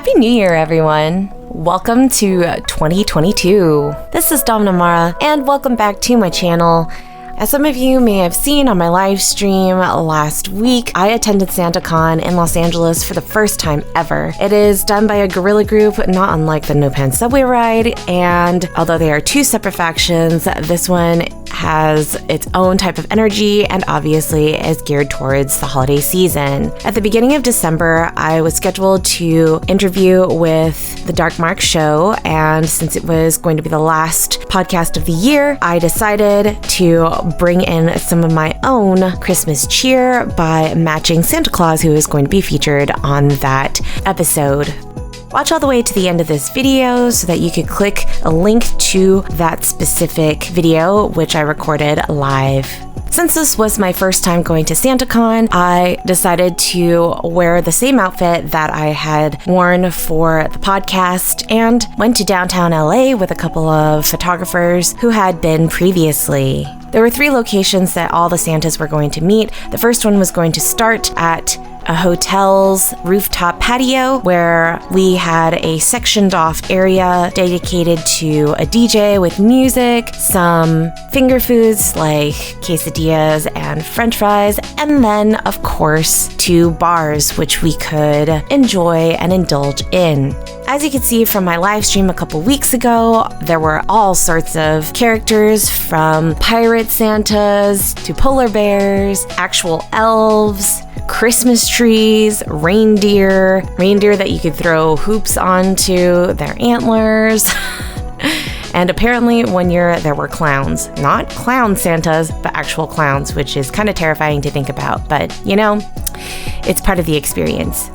Happy New Year, everyone. Welcome to 2022. This is Domina Mara, and welcome back to my channel. As some of you may have seen on my live stream last week, I attended SantaCon in Los Angeles for the first time ever. It is done by a guerrilla group, not unlike the No Pants Subway ride, and although they are two separate factions, this one has its own type of energy and obviously is geared towards the holiday season. At the beginning of December, I was scheduled to interview with the Dark Mark show, and since it was going to be the last podcast of the year, I decided to bring in some of my own Christmas cheer by matching Santa Claus, who is going to be featured on that episode. Watch all the way to the end of this video so that you can click a link to that specific video, which I recorded live. Since this was my first time going to SantaCon, I decided to wear the same outfit that I had worn for the podcast and went to downtown LA with a couple of photographers who had been previously. There were 3 locations that all the Santas were going to meet. The first one was going to start at a hotel's rooftop patio where we had a sectioned off area dedicated to a DJ with music, some finger foods like quesadillas and french fries, and then, of course, 2 bars which we could enjoy and indulge in. As you can see from my live stream a couple weeks ago, there were all sorts of characters, from pirate Santas to polar bears, actual elves, Christmas trees, reindeer that you could throw hoops onto their antlers. And apparently there were clowns. Not clown Santas, but actual clowns, which is kind of terrifying to think about. But, you know, it's part of the experience.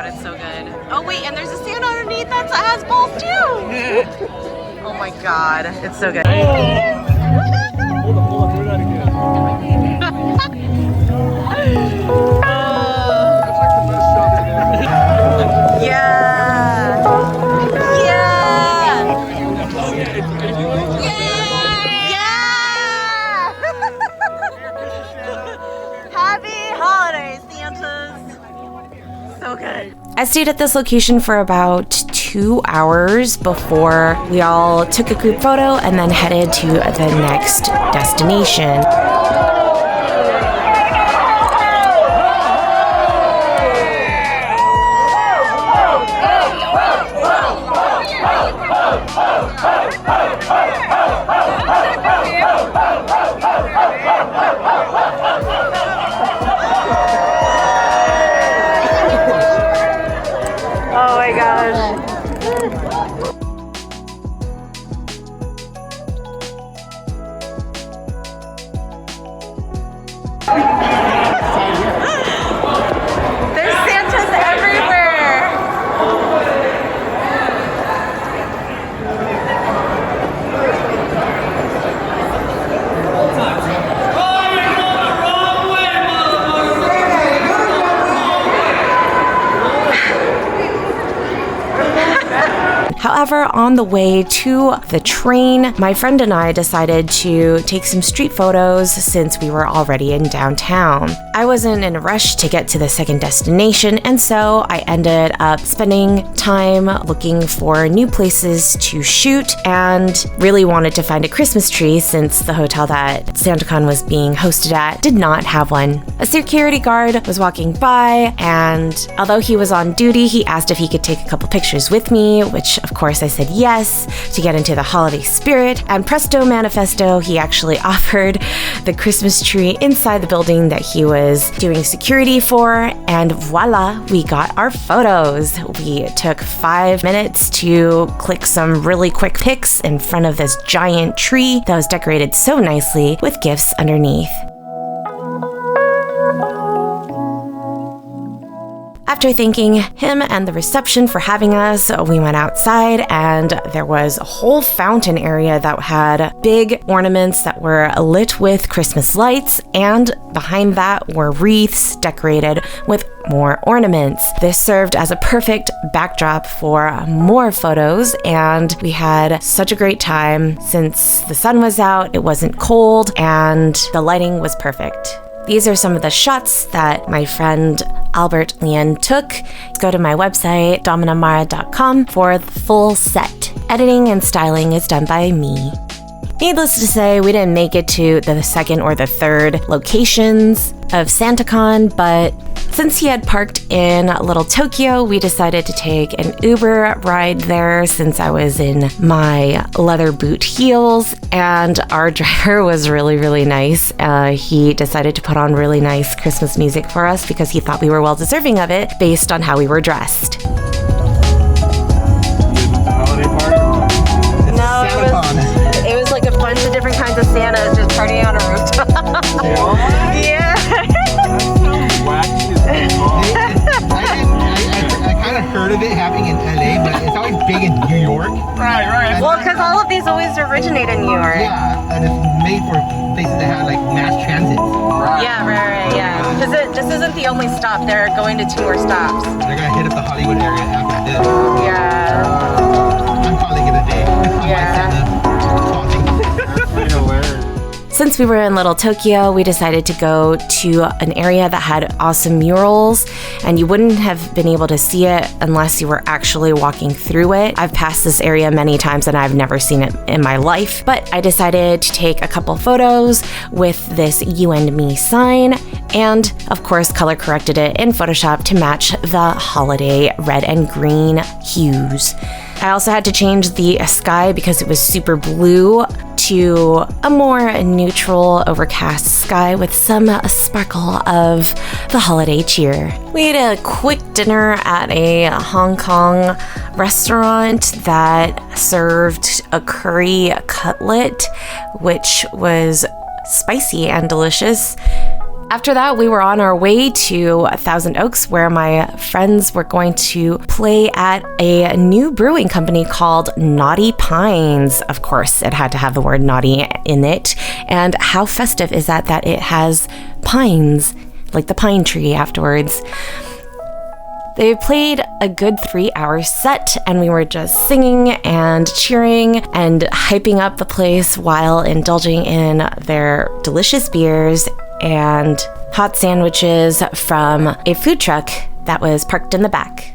It's so good. Oh wait, and there's a Santa underneath that has balls too. Oh my god, it's so good. Hold up, do that again. That's like the best shot today. Yeah. Happy holidays, Santas. So good. I stayed at this location for about 2 hours before we all took a group photo and then headed to the next destination. Oh my gosh. There's Santas everywhere. However, on the way to the train, my friend and I decided to take some street photos since we were already in downtown. I wasn't in a rush to get to the second destination, and so I ended up spending time looking for new places to shoot and really wanted to find a Christmas tree since the hotel that SantaCon was being hosted at did not have one. A security guard was walking by, and although he was on duty, he asked if he could take a couple pictures with me, which of course I said yes to get into the holiday spirit, and presto manifesto, he actually offered the Christmas tree inside the building that he was doing security for, and voila, we got our photos. We took 5 minutes to click some really quick pics in front of this giant tree that was decorated so nicely with gifts underneath. After thanking him and the reception for having us, we went outside and there was a whole fountain area that had big ornaments that were lit with Christmas lights, and behind that were wreaths decorated with more ornaments. This served as a perfect backdrop for more photos, and we had such a great time. Since the sun was out, it wasn't cold, and the lighting was perfect. These are some of the shots that my friend Albert Lien took. Go to my website, dominamara.com, for the full set. Editing and styling is done by me. Needless to say, we didn't make it to the second or the third locations of SantaCon, but since he had parked in Little Tokyo, we decided to take an Uber ride there since I was in my leather boot heels, and our driver was really, really nice. He decided to put on really nice Christmas music for us because he thought we were well deserving of it based on how we were dressed. Holiday party? No, it was like a bunch of different kinds of Santas just partying on a rooftop. Yeah. I kind of heard of it happening in LA, but it's always big in New York. Right. Well, because all of these always originate in New York. Yeah, and it's made for places that have like mass transit. Yeah, right, yeah. Because this isn't the only stop. They're going to 2 more stops. They're gonna hit up the Hollywood area after this. Yeah. I'm calling it a day. Yeah. Since we were in Little Tokyo, we decided to go to an area that had awesome murals, and you wouldn't have been able to see it unless you were actually walking through it. I've passed this area many times and I've never seen it in my life, but I decided to take a couple photos with this You and Me sign, and of course color corrected it in Photoshop to match the holiday red and green hues. I also had to change the sky because it was super blue to a more neutral, overcast sky with some sparkle of the holiday cheer. We ate a quick dinner at a Hong Kong restaurant that served a curry cutlet, which was spicy and delicious. After that, we were on our way to Thousand Oaks, where my friends were going to play at a new brewing company called Naughty Pines. Of course, it had to have the word naughty in it. And how festive is that it has pines, like the pine tree afterwards. They played a good 3-hour set, and we were just singing and cheering and hyping up the place while indulging in their delicious beers and hot sandwiches from a food truck that was parked in the back.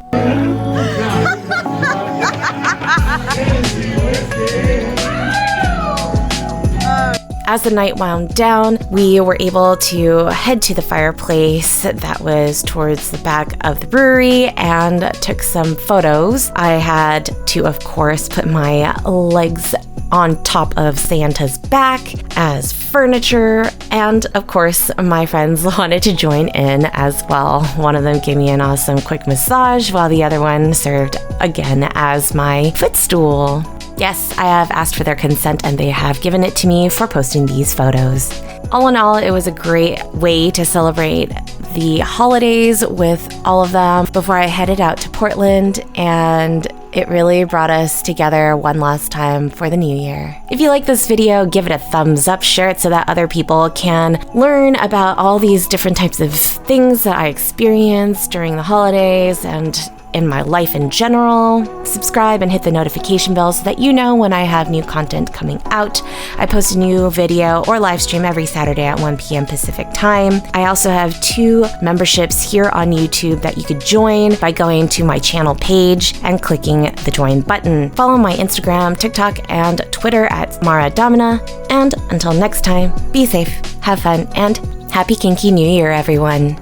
As the night wound down, we were able to head to the fireplace that was towards the back of the brewery and took some photos. I had to, of course, put my legs on top of Santa's back as furniture, and of course my friends wanted to join in as well. One of them gave me an awesome quick massage while the other one served again as my footstool. Yes, I have asked for their consent and they have given it to me for posting these photos. All in all, it was a great way to celebrate the holidays with all of them before I headed out to Portland, and it really brought us together one last time for the new year. If you like this video, give it a thumbs up, share it so that other people can learn about all these different types of things that I experienced during the holidays and in my life in general. Subscribe and hit the notification bell so that you know when I have new content coming out. I post a new video or live stream every Saturday at 1 p.m. Pacific time. I also have 2 memberships here on YouTube that you could join by going to my channel page and clicking the join button. Follow my Instagram, TikTok, and Twitter at Mara Domina. And until next time, be safe, have fun, and happy Kinky New Year, everyone.